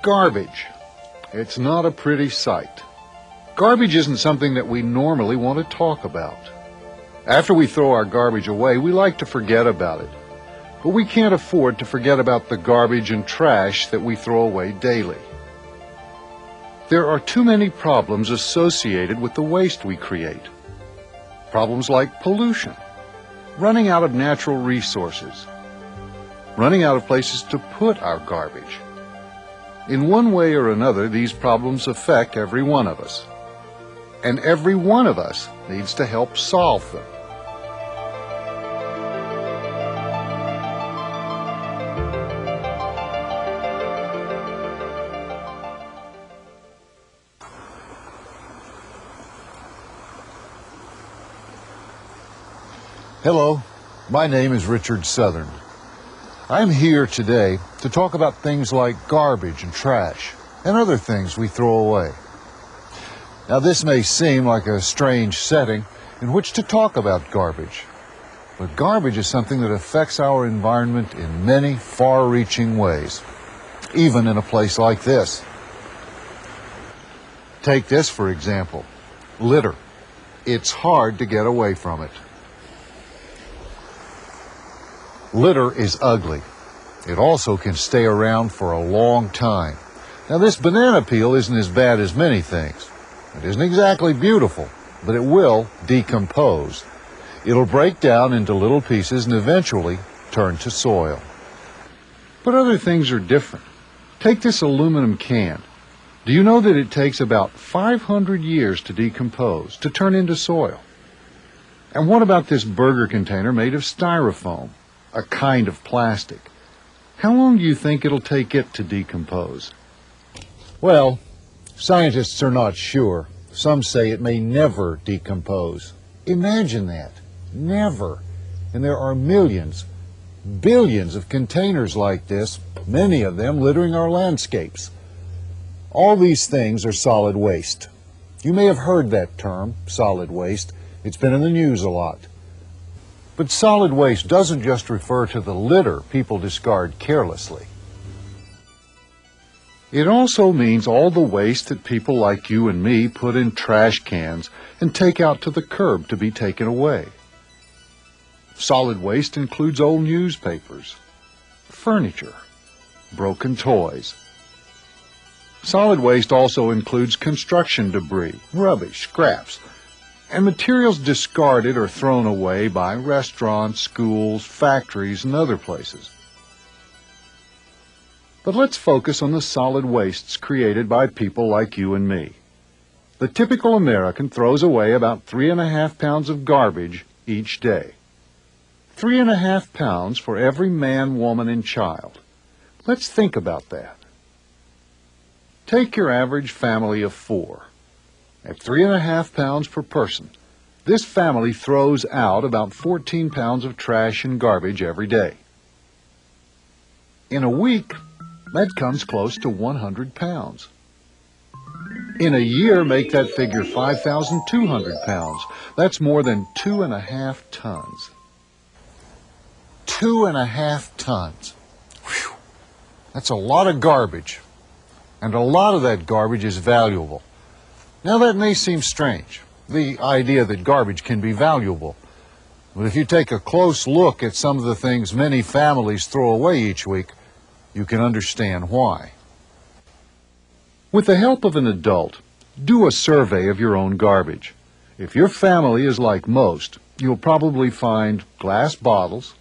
Garbage. It's not a pretty sight. Garbage isn't something that we normally want to talk about. After we throw our garbage away, we like to forget about it. But we can't afford to forget about the garbage and trash that we throw away daily. There are too many problems associated with the waste we create. Problems like pollution, running out of natural resources, running out of places to put our garbage. In one way or another, these problems affect every one of us. And every one of us needs to help solve them. Hello, my name is Richard Southern. I'm here today to talk about things like garbage and trash and other things we throw away. Now, this may seem like a strange setting in which to talk about garbage, but garbage is something that affects our environment in many far-reaching ways, even in a place like this. Take this, for example, litter. It's hard to get away from it. Litter is ugly. It also can stay around for a long time. Now, this banana peel isn't as bad as many things. It isn't exactly beautiful, but it will decompose. It'll break down into little pieces and eventually turn to soil. But other things are different. Take this aluminum can. Do you know that it takes about 500 years to decompose, to turn into soil? And what about this burger container made of styrofoam? A kind of plastic. How long do you think it'll take it to decompose? Well, scientists are not sure. Some say it may never decompose. Imagine that. Never. And there are millions, billions of containers like this, many of them littering our landscapes. All these things are solid waste. You may have heard that term, solid waste. It's been in the news a lot. But solid waste doesn't just refer to the litter people discard carelessly. It also means all the waste that people like you and me put in trash cans and take out to the curb to be taken away. Solid waste includes old newspapers, furniture, broken toys. Solid waste also includes construction debris, rubbish, scraps, and materials discarded or thrown away by restaurants, schools, factories, and other places. But let's focus on the solid wastes created by people like you and me. The typical American throws away about 3.5 pounds of garbage each day. 3.5 pounds for every man, woman, and child. Let's think about that. Take your average family of 4. At 3.5 pounds per person, this family throws out about 14 pounds of trash and garbage every day. In a week, that comes close to 100 pounds. In a year, make that figure 5,200 pounds. That's more than 2.5 tons. 2.5 tons. Whew. That's a lot of garbage. And a lot of that garbage is valuable. Now, that may seem strange, the idea that garbage can be valuable. But if you take a close look at some of the things many families throw away each week, you can understand why. With the help of an adult, do a survey of your own garbage. If your family is like most, you'll probably find glass bottles,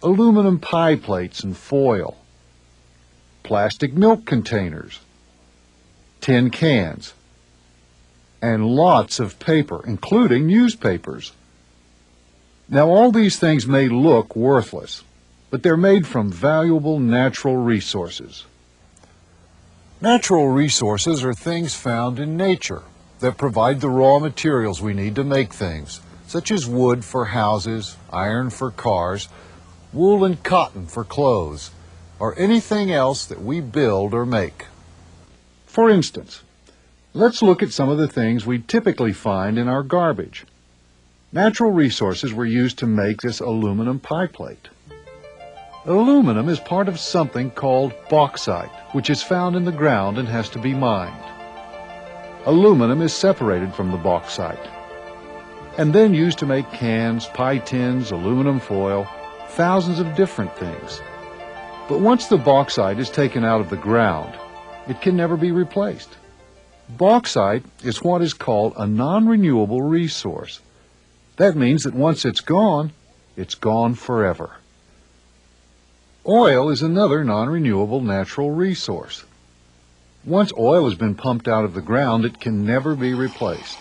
aluminum pie plates and foil, plastic milk containers, tin cans, and lots of paper, including newspapers. Now, all these things may look worthless, but they're made from valuable natural resources. Natural resources are things found in nature that provide the raw materials we need to make things, such as wood for houses, iron for cars, wool and cotton for clothes, or anything else that we build or make. For instance, let's look at some of the things we typically find in our garbage. Natural resources were used to make this aluminum pie plate. Aluminum is part of something called bauxite, which is found in the ground and has to be mined. Aluminum is separated from the bauxite and then used to make cans, pie tins, aluminum foil, thousands of different things. But once the bauxite is taken out of the ground, it can never be replaced. Bauxite is what is called a non-renewable resource. That means that once it's gone forever. Oil is another non-renewable natural resource. Once oil has been pumped out of the ground, it can never be replaced.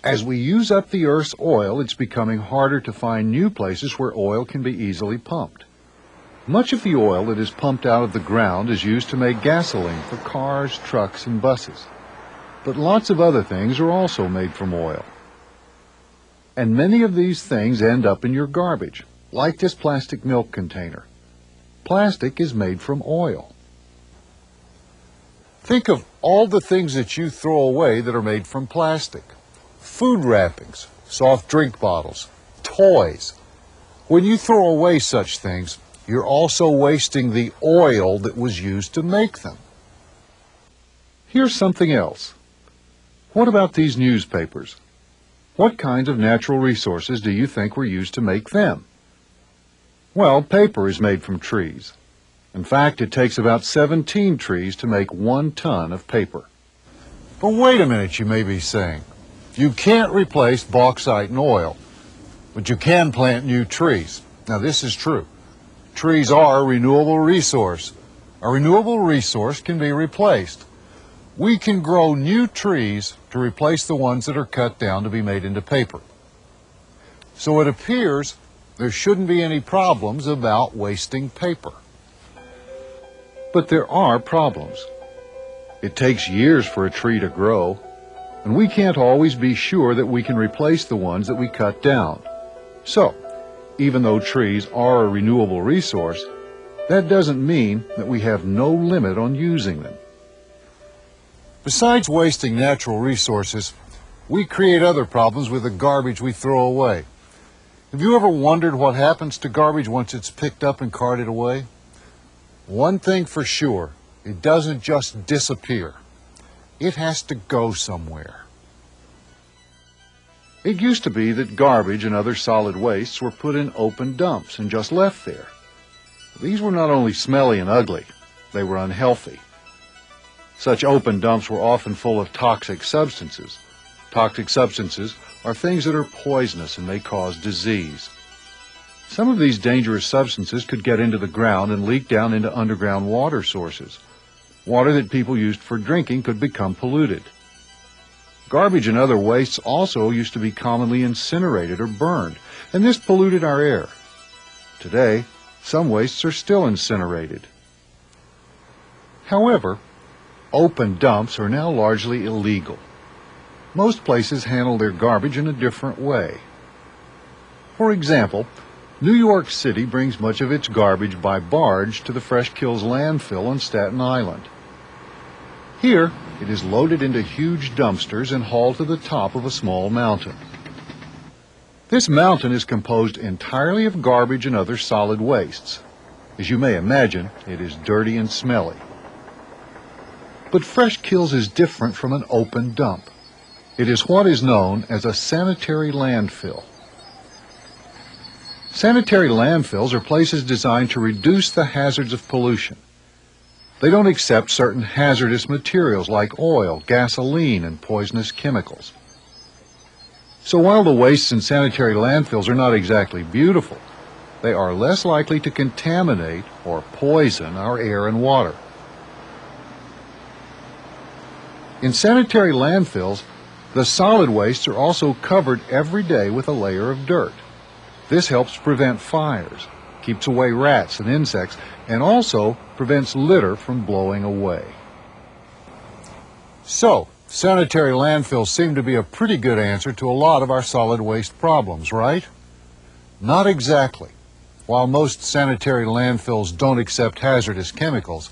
As we use up the Earth's oil, it's becoming harder to find new places where oil can be easily pumped. Much of the oil that is pumped out of the ground is used to make gasoline for cars, trucks, and buses. But lots of other things are also made from oil. And many of these things end up in your garbage, like this plastic milk container. Plastic is made from oil. Think of all the things that you throw away that are made from plastic. Food wrappings, soft drink bottles, toys. When you throw away such things, you're also wasting the oil that was used to make them. Here's something else. What about these newspapers? What kinds of natural resources do you think were used to make them? Well, paper is made from trees. In fact, it takes about 17 trees to make 1 ton of paper. But wait a minute, you may be saying. You can't replace bauxite and oil, but you can plant new trees. Now, this is true. Trees are a renewable resource. A renewable resource can be replaced. We can grow new trees to replace the ones that are cut down to be made into paper. So it appears there shouldn't be any problems about wasting paper. But there are problems. It takes years for a tree to grow, and we can't always be sure that we can replace the ones that we cut down. So, even though trees are a renewable resource, that doesn't mean that we have no limit on using them. Besides wasting natural resources, we create other problems with the garbage we throw away. Have you ever wondered what happens to garbage once it's picked up and carted away? One thing for sure, it doesn't just disappear. It has to go somewhere. It used to be that garbage and other solid wastes were put in open dumps and just left there. These were not only smelly and ugly, they were unhealthy. Such open dumps were often full of toxic substances. Toxic substances are things that are poisonous and may cause disease. Some of these dangerous substances could get into the ground and leak down into underground water sources. Water that people used for drinking could become polluted. Garbage and other wastes also used to be commonly incinerated or burned, and this polluted our air. Today, some wastes are still incinerated. However, open dumps are now largely illegal. Most places handle their garbage in a different way. For example, New York City brings much of its garbage by barge to the Fresh Kills landfill on Staten Island. Here, it is loaded into huge dumpsters and hauled to the top of a small mountain. This mountain is composed entirely of garbage and other solid wastes. As you may imagine, it is dirty and smelly. But Fresh Kills is different from an open dump. It is what is known as a sanitary landfill. Sanitary landfills are places designed to reduce the hazards of pollution. They don't accept certain hazardous materials like oil, gasoline, and poisonous chemicals. So while the wastes in sanitary landfills are not exactly beautiful, they are less likely to contaminate or poison our air and water. In sanitary landfills, the solid wastes are also covered every day with a layer of dirt. This helps prevent fires, keeps away rats and insects, and also prevents litter from blowing away. So, sanitary landfills seem to be a pretty good answer to a lot of our solid waste problems, right? Not exactly. While most sanitary landfills don't accept hazardous chemicals,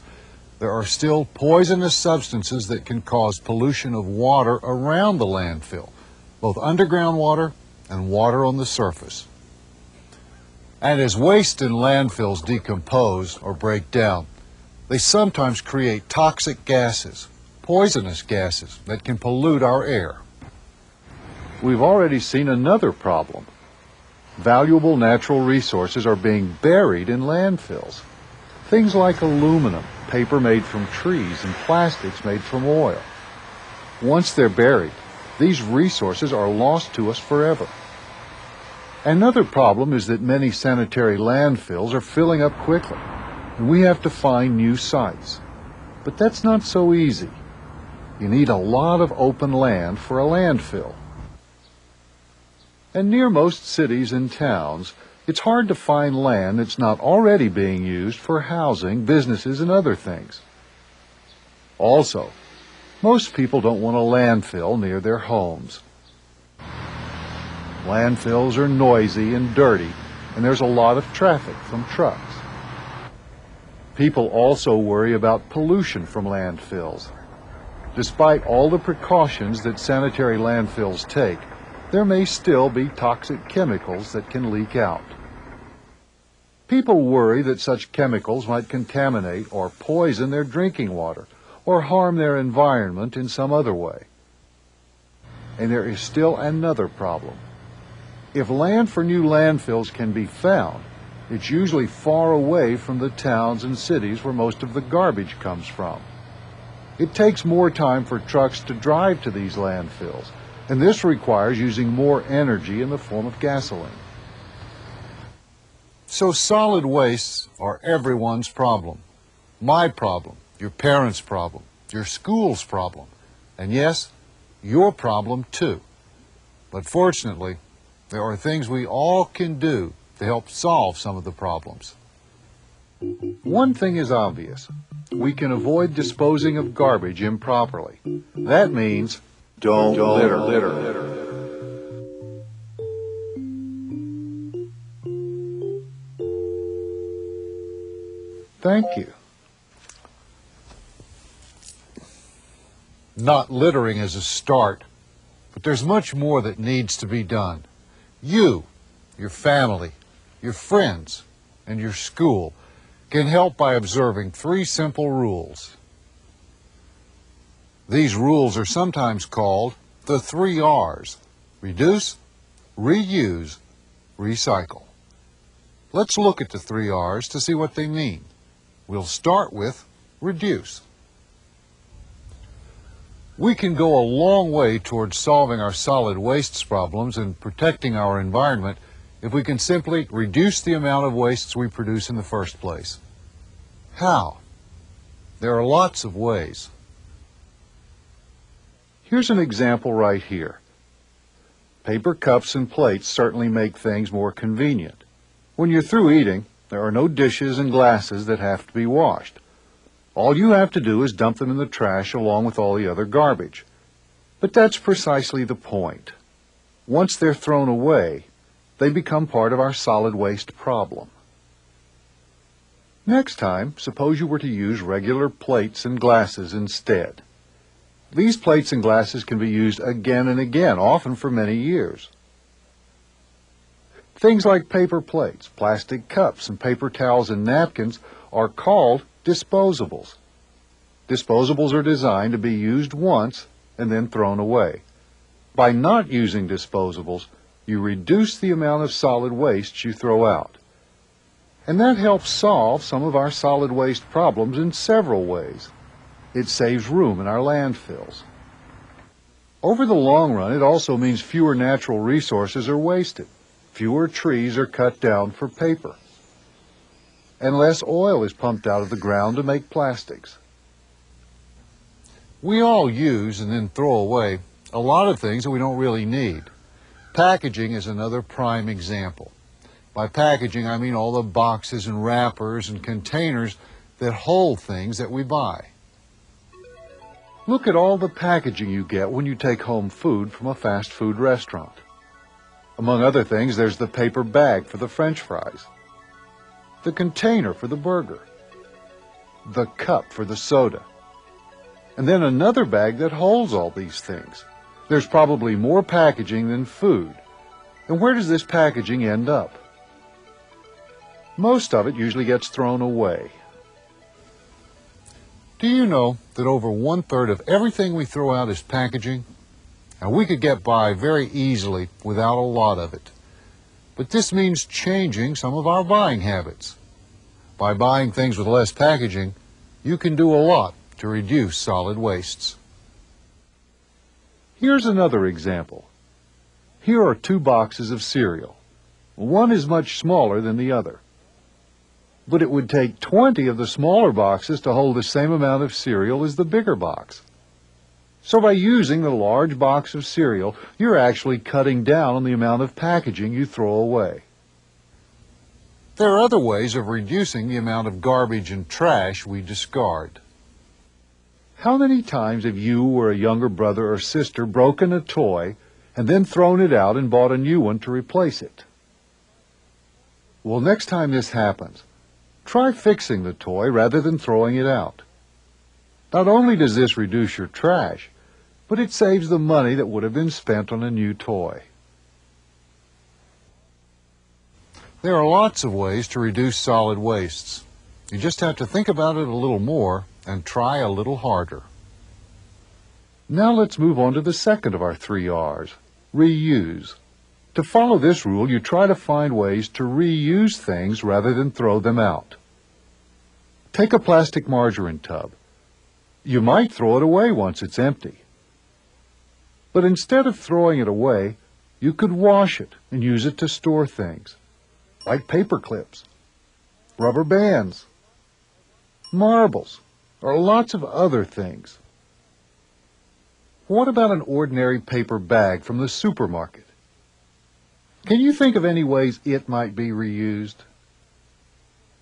there are still poisonous substances that can cause pollution of water around the landfill, both underground water and water on the surface. And as waste in landfills decompose or break down, they sometimes create toxic gases, poisonous gases that can pollute our air. We've already seen another problem. Valuable natural resources are being buried in landfills. Things like aluminum, paper made from trees, and plastics made from oil. Once they're buried, these resources are lost to us forever. Another problem is that many sanitary landfills are filling up quickly, and we have to find new sites. But that's not so easy. You need a lot of open land for a landfill. And near most cities and towns, it's hard to find land that's not already being used for housing, businesses, and other things. Also, most people don't want a landfill near their homes. Landfills are noisy and dirty, and there's a lot of traffic from trucks. People also worry about pollution from landfills. Despite all the precautions that sanitary landfills take, there may still be toxic chemicals that can leak out. People worry that such chemicals might contaminate or poison their drinking water or harm their environment in some other way. And there is still another problem. If land for new landfills can be found, it's usually far away from the towns and cities where most of the garbage comes from. It takes more time for trucks to drive to these landfills, and this requires using more energy in the form of gasoline. So solid wastes are everyone's problem. My problem, your parents' problem, your school's problem, and yes, your problem too. But fortunately, there are things we all can do to help solve some of the problems. One thing is obvious. We can avoid disposing of garbage improperly. That means don't litter. Thank you. Not littering is a start, but there's much more that needs to be done. You, your family, your friends, and your school can help by observing 3 simple rules. These rules are sometimes called the 3 R's: reduce, reuse, recycle. Let's look at the 3 R's to see what they mean. We'll start with reduce. We can go a long way towards solving our solid wastes problems and protecting our environment if we can simply reduce the amount of wastes we produce in the first place. How? There are lots of ways. Here's an example right here. Paper cups and plates certainly make things more convenient. When you're through eating, there are no dishes and glasses that have to be washed. All you have to do is dump them in the trash along with all the other garbage. But that's precisely the point. Once they're thrown away, they become part of our solid waste problem. Next time, suppose you were to use regular plates and glasses instead. These plates and glasses can be used again and again, often for many years. Things like paper plates, plastic cups, and paper towels and napkins are called disposables. Disposables are designed to be used once and then thrown away. By not using disposables, you reduce the amount of solid waste you throw out. And that helps solve some of our solid waste problems in several ways. It saves room in our landfills. Over the long run, it also means fewer natural resources are wasted. Fewer trees are cut down for paper. And less oil is pumped out of the ground to make plastics. We all use and then throw away a lot of things that we don't really need. Packaging is another prime example. By packaging, I mean all the boxes and wrappers and containers that hold things that we buy. Look at all the packaging you get when you take home food from a fast food restaurant. Among other things, there's the paper bag for the French fries, the container for the burger, the cup for the soda, and then another bag that holds all these things. There's probably more packaging than food. And where does this packaging end up? Most of it usually gets thrown away. Do you know that over 1/3 of everything we throw out is packaging? Now, we could get by very easily without a lot of it. But this means changing some of our buying habits. By buying things with less packaging, you can do a lot to reduce solid wastes. Here's another example. Here are 2 boxes of cereal. One is much smaller than the other. But it would take 20 of the smaller boxes to hold the same amount of cereal as the bigger box. So by using the large box of cereal, you're actually cutting down on the amount of packaging you throw away. There are other ways of reducing the amount of garbage and trash we discard. How many times have you or a younger brother or sister broken a toy and then thrown it out and bought a new one to replace it? Well, next time this happens, try fixing the toy rather than throwing it out. Not only does this reduce your trash, but it saves the money that would have been spent on a new toy. There are lots of ways to reduce solid wastes. You just have to think about it a little more and try a little harder. Now let's move on to the second of our 3 R's, reuse. To follow this rule, you try to find ways to reuse things rather than throw them out. Take a plastic margarine tub. You might throw it away once it's empty. But instead of throwing it away, you could wash it and use it to store things, like paper clips, rubber bands, marbles, or lots of other things. What about an ordinary paper bag from the supermarket? Can you think of any ways it might be reused?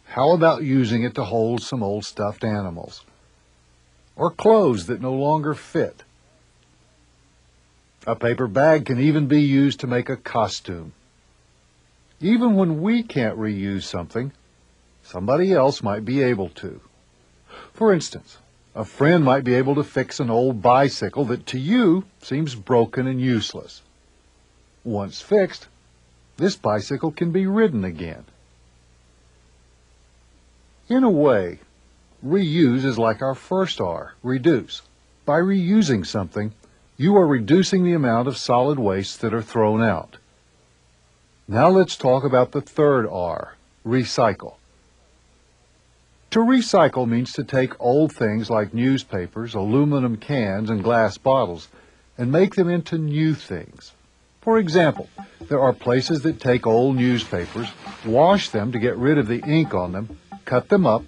How about using it to hold some old stuffed animals? Or clothes that no longer fit? A paper bag can even be used to make a costume. Even when we can't reuse something, somebody else might be able to. For instance, a friend might be able to fix an old bicycle that to you seems broken and useless. Once fixed, this bicycle can be ridden again. In a way, reuse is like our first R, reduce. By reusing something, you are reducing the amount of solid wastes that are thrown out. Now let's talk about the third R, recycle. To recycle means to take old things like newspapers, aluminum cans, and glass bottles and make them into new things. For example, there are places that take old newspapers, wash them to get rid of the ink on them, cut them up,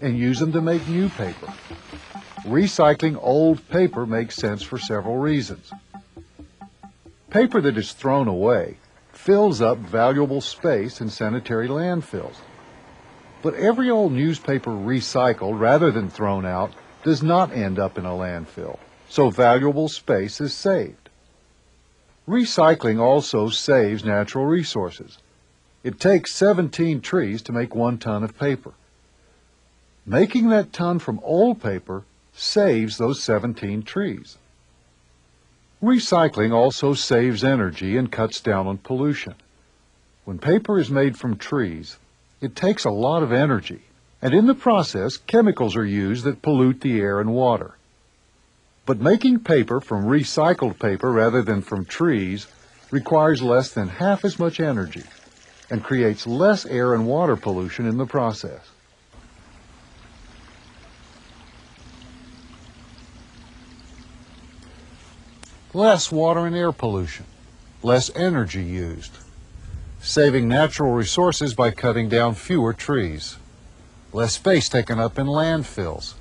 and use them to make new paper. Recycling old paper makes sense for several reasons. Paper that is thrown away fills up valuable space in sanitary landfills. But every old newspaper recycled rather than thrown out does not end up in a landfill, so valuable space is saved. Recycling also saves natural resources. It takes 17 trees to make 1 ton of paper. Making that ton from old paper saves those 17 trees. Recycling also saves energy and cuts down on pollution. When paper is made from trees, it takes a lot of energy, and in the process, chemicals are used that pollute the air and water. But making paper from recycled paper rather than from trees requires less than half as much energy and creates less air and water pollution in the process. Less water and air pollution, less energy used, saving natural resources by cutting down fewer trees, less space taken up in landfills.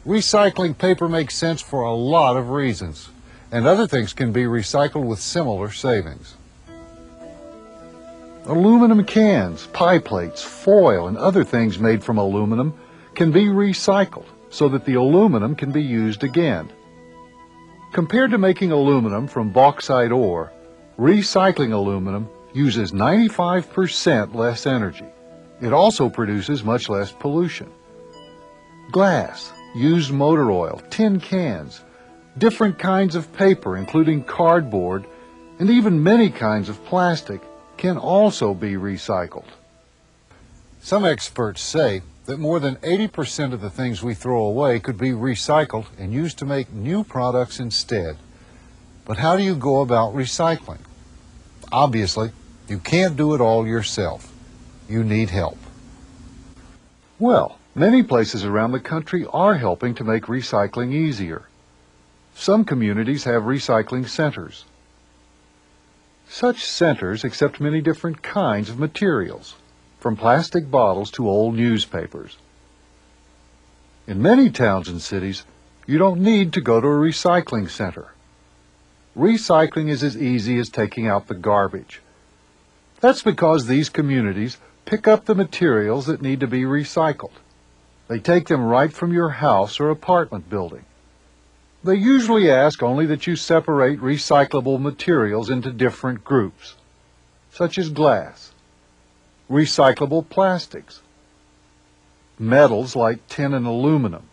Recycling paper makes sense for a lot of reasons, and other things can be recycled with similar savings. Aluminum cans, pie plates, foil, and other things made from aluminum can be recycled so that the aluminum can be used again. Compared to making aluminum from bauxite ore, recycling aluminum uses 95% less energy. It also produces much less pollution. Glass, used motor oil, tin cans, different kinds of paper, including cardboard, and even many kinds of plastic can also be recycled. Some experts say that more than 80% of the things we throw away could be recycled and used to make new products instead. But how do you go about recycling? Obviously, you can't do it all yourself. You need help. Well, many places around the country are helping to make recycling easier. Some communities have recycling centers. Such centers accept many different kinds of materials, from plastic bottles to old newspapers. In many towns and cities, you don't need to go to a recycling center. Recycling is as easy as taking out the garbage. That's because these communities pick up the materials that need to be recycled. They take them right from your house or apartment building. They usually ask only that you separate recyclable materials into different groups, such as glass, recyclable plastics, metals like tin and aluminum,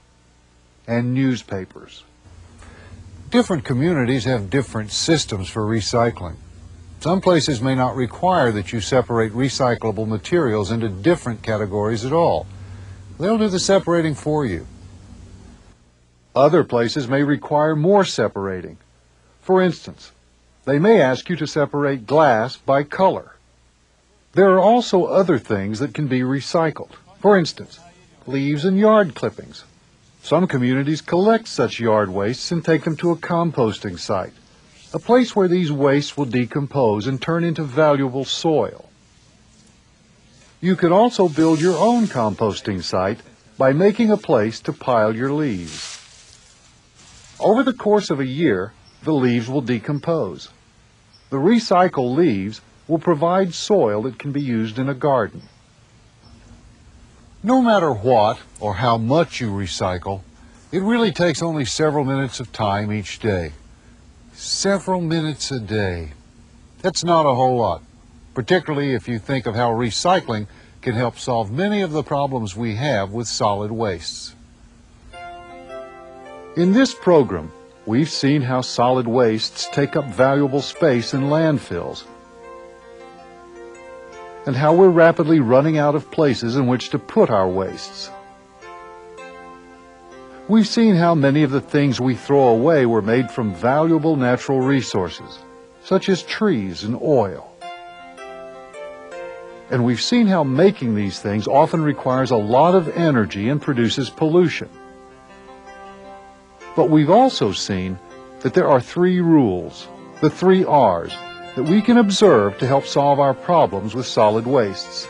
and newspapers. Different communities have different systems for recycling. Some places may not require that you separate recyclable materials into different categories at all. They'll do the separating for you. Other places may require more separating. For instance, they may ask you to separate glass by color. There are also other things that can be recycled. For instance, leaves and yard clippings. Some communities collect such yard wastes and take them to a composting site, a place where these wastes will decompose and turn into valuable soil. You can also build your own composting site by making a place to pile your leaves. Over the course of a year, the leaves will decompose. The recycled leaves will provide soil that can be used in a garden. No matter what or how much you recycle, it really takes only several minutes of time each day. Several minutes a day. That's not a whole lot, particularly if you think of how recycling can help solve many of the problems we have with solid wastes. In this program, we've seen how solid wastes take up valuable space in landfills, and how we're rapidly running out of places in which to put our wastes. We've seen how many of the things we throw away were made from valuable natural resources, such as trees and oil. And we've seen how making these things often requires a lot of energy and produces pollution. But we've also seen that there are 3 rules, the 3 R's, that we can observe to help solve our problems with solid wastes.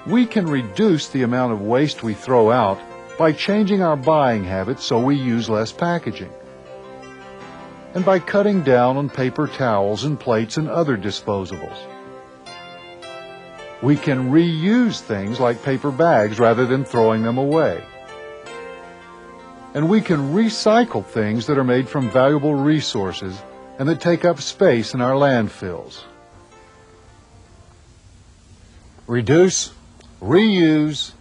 We can reduce the amount of waste we throw out by changing our buying habits so we use less packaging, and by cutting down on paper towels and plates and other disposables. We can reuse things like paper bags rather than throwing them away. And we can recycle things that are made from valuable resources and that take up space in our landfills. Reduce, reuse,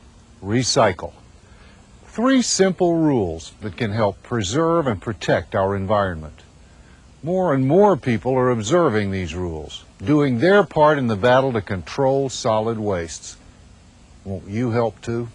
recycle. 3 simple rules that can help preserve and protect our environment. More and more people are observing these rules, doing their part in the battle to control solid wastes. Won't you help too?